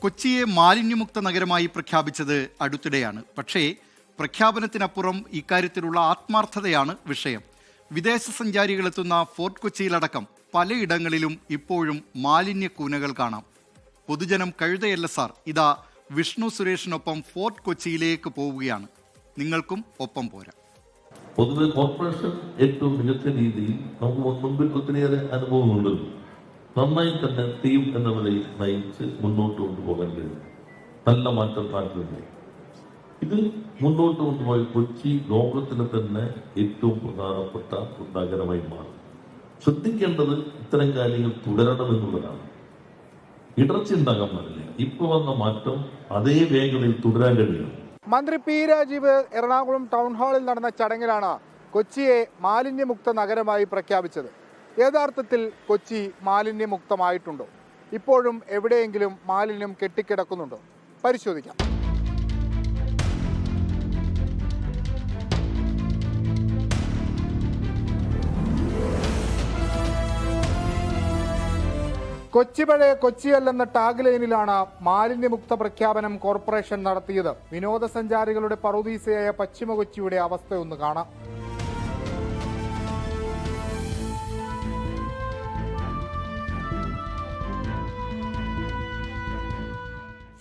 കൊച്ചിയെ മാലിന്യമുക്ത നഗരമായി പ്രഖ്യാപിച്ചത് അടുത്തിടെയാണ്. പക്ഷേ പ്രഖ്യാപനത്തിനപ്പുറം ഇക്കാര്യത്തിലുള്ള ആത്മാർത്ഥതയാണ് വിഷയം. വിദേശ സഞ്ചാരികളെത്തുന്ന ഫോർട്ട് കൊച്ചിയിലടക്കം പലയിടങ്ങളിലും ഇപ്പോഴും മാലിന്യ കൂനകൾ കാണാം. പൊതുജനം കഴുതയല്ല സാർ, ഇതാ വിഷ്ണു സുരേഷിനൊപ്പം ഫോർട്ട് കൊച്ചിയിലേക്ക് പോവുകയാണ്. നിങ്ങൾക്കും ഒപ്പം പോരാ. പൊതുവെ കോർപ്പറേഷൻ ഏറ്റവും മികച്ച രീതിയിൽ നമുക്ക് മുൻപിൽ ഒത്തിരിയേറെ അനുഭവമുണ്ട്. നന്നായി തന്നെ ടീം എന്ന നിലയിൽ നയിച്ച് മുന്നോട്ട് കൊണ്ടുപോകാൻ കഴിയും. നല്ല മാറ്റം നാട്ടിലുണ്ട്. ഇത് മുന്നോട്ട് കൊണ്ടുപോയി കൊച്ചി ലോകത്തിന് തന്നെ ഏറ്റവും പ്രധാനപ്പെട്ട ഒരു നഗരമായി മാറും. ശ്രദ്ധിക്കേണ്ടത് ഇത്തരം കാര്യങ്ങൾ തുടരണമെന്നുള്ളതാണ്. ഇടർച്ച ഉണ്ടാകാൻ പാടില്ല. ഇപ്പൊ വന്ന മാറ്റം അതേ വേഗതയിൽ തുടരാൻ കഴിയും. മന്ത്രി പി രാജീവ് എറണാകുളം ടൗൺ ഹാളിൽ നടന്ന ചടങ്ങിലാണ് കൊച്ചിയെ മാലിന്യമുക്ത നഗരമായി പ്രഖ്യാപിച്ചത്. യഥാർത്ഥത്തിൽ കൊച്ചി മാലിന്യമുക്തമായിട്ടുണ്ടോ? ഇപ്പോഴും എവിടെയെങ്കിലും മാലിന്യം കെട്ടിക്കിടക്കുന്നുണ്ടോ? പരിശോധിക്കാം. കൊച്ചി പഴയ കൊച്ചിയല്ലെന്ന ടാഗ് ലൈനിലാണ് മാലിന്യമുക്ത പ്രഖ്യാപനം കോർപ്പറേഷൻ നടത്തിയത്. വിനോദസഞ്ചാരികളുടെ പറുദീസയായ പശ്ചിമ കൊച്ചിയുടെ അവസ്ഥയൊന്ന് കാണാം.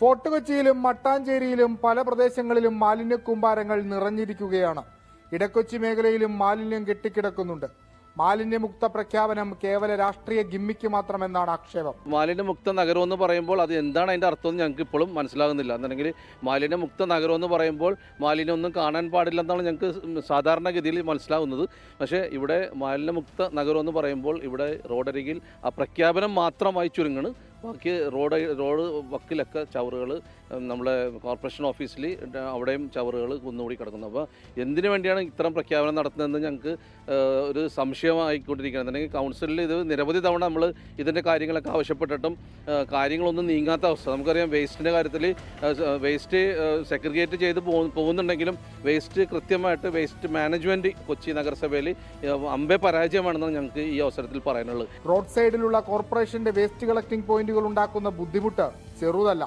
ഫോർട്ട് കൊച്ചിയിലും മട്ടാഞ്ചേരിയിലും പല പ്രദേശങ്ങളിലും മാലിന്യ കൂമ്പാരങ്ങൾ നിറഞ്ഞിരിക്കുകയാണ്. ഇടക്കൊച്ചി മേഖലയിലും മാലിന്യം കെട്ടിക്കിടക്കുന്നുണ്ട്. മാലിന്യമുക്ത പ്രഖ്യാപനം കേവല രാഷ്ട്രീയ ഗിമ്മിക്ക് മാത്രമെന്നാണ് ആക്ഷേപം. മാലിന്യമുക്ത നഗരം എന്ന് പറയുമ്പോൾ അത് എന്താണ് അതിൻ്റെ അർത്ഥം ഞങ്ങൾക്ക് ഇപ്പോഴും മനസ്സിലാകുന്നില്ല. എന്നുണ്ടെങ്കിൽ മാലിന്യമുക്ത നഗരം എന്ന് പറയുമ്പോൾ മാലിന്യം ഒന്നും കാണാൻ പാടില്ലെന്നാണ് ഞങ്ങൾക്ക് സാധാരണഗതിയിൽ മനസ്സിലാകുന്നത്. പക്ഷേ ഇവിടെ മാലിന്യമുക്ത നഗരം എന്ന് പറയുമ്പോൾ ഇവിടെ റോഡരികിൽ ആ പ്രഖ്യാപനം മാത്രമായി ചുരുങ്ങണ്. ബാക്കി റോഡ് വക്കിലൊക്കെ ചവറുകൾ, നമ്മളെ കോർപ്പറേഷൻ ഓഫീസിൽ അവിടെയും ചവറുകൾ കുന്നുകൂടി കിടക്കുന്നു. അപ്പോൾ എന്തിനു വേണ്ടിയാണ് ഇത്തരം പ്രഖ്യാപനം നടത്തുന്നതെന്ന് ഞങ്ങൾക്ക് ഒരു സംശയമായിക്കൊണ്ടിരിക്കുകയാണ്. അല്ലെങ്കിൽ കൗൺസിലിൽ ഇത് നിരവധി തവണ നമ്മൾ ഇതിൻ്റെ കാര്യങ്ങളൊക്കെ ആവശ്യപ്പെട്ടിട്ടും കാര്യങ്ങളൊന്നും നീങ്ങാത്ത അവസ്ഥ. നമുക്കറിയാം, വേസ്റ്റിൻ്റെ കാര്യത്തിൽ വേസ്റ്റ് സെഗ്രിഗേറ്റ് ചെയ്ത് പോകുന്നുണ്ടെങ്കിലും വേസ്റ്റ് കൃത്യമായിട്ട് വേസ്റ്റ് മാനേജ്മെൻറ്റ് കൊച്ചി നഗരസഭയിൽ അമ്പേ പരാജയമാണെന്നാണ് ഞങ്ങൾക്ക് ഈ അവസരത്തിൽ പറയാനുള്ളത്. റോഡ് സൈഡിലുള്ള കോർപ്പറേഷന്റെ വേസ്റ്റ് കളക്ടിംഗ് പോയിന്റുകൾ ഉണ്ടാക്കുന്ന ബുദ്ധിമുട്ട് ചെറുതല്ല.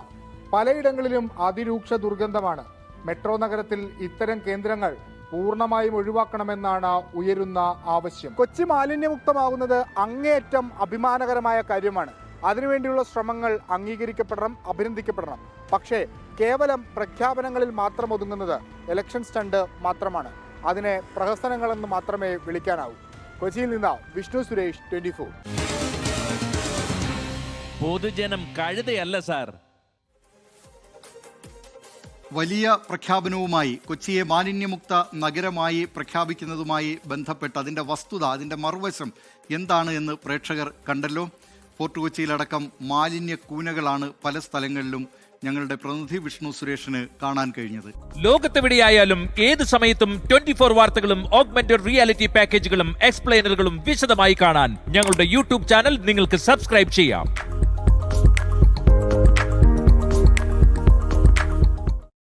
പലയിടങ്ങളിലും അതിരൂക്ഷ ദുർഗന്ധമാണ്. മെട്രോ നഗരത്തിൽ ഇത്തരം കേന്ദ്രങ്ങൾ പൂർണ്ണമായും ഒഴിവാക്കണമെന്നാണ് ഉയരുന്ന ആവശ്യം. കൊച്ചി മാലിന്യമുക്തമാകുന്നത് അങ്ങേയറ്റം അഭിമാനകരമായ കാര്യമാണ്. അതിനുവേണ്ടിയുള്ള ശ്രമങ്ങൾ അംഗീകരിക്കപ്പെടണം, അഭിനന്ദിക്കപ്പെടണം. പക്ഷേ കേവലം പ്രഖ്യാപനങ്ങളിൽ മാത്രം ഒതുങ്ങുന്നത് ഇലക്ഷൻ സ്റ്റണ്ട് മാത്രമാണ്. അതിനെ പ്രഹസനങ്ങളെന്ന് മാത്രമേ വിളിക്കാനാവൂ. കൊച്ചിയിൽ നിന്ന് വിഷ്ണു സുരേഷ്, 24. പൊതുജനം കഴുതയല്ല സാർ. വലിയ പ്രഖ്യാപനവുമായി കൊച്ചിയെ മാലിന്യമുക്ത നഗരമായി പ്രഖ്യാപിക്കുന്നതുമായി ബന്ധപ്പെട്ട് അതിൻ്റെ വസ്തുത, അതിൻ്റെ മറുവശം എന്താണ് എന്ന് പ്രേക്ഷകർ കണ്ടല്ലോ. ഫോർട്ട് കൊച്ചിയിലടക്കം മാലിന്യ കൂനകളാണ് പല സ്ഥലങ്ങളിലും ഞങ്ങളുടെ പ്രതിനിധി വിഷ്ണു സുരേഷിന് കാണാൻ കഴിഞ്ഞത്. ലോകത്തെവിടെയായാലും ഏത് സമയത്തും 24 വാർത്തകളും ഓഗ്മെന്റഡ് റിയാലിറ്റി പാക്കേജുകളും എക്സ്പ്ലെയിനറുകളും വിശദമായി കാണാൻ ഞങ്ങളുടെ യൂട്യൂബ് ചാനൽ നിങ്ങൾക്ക് സബ്സ്ക്രൈബ് ചെയ്യാം.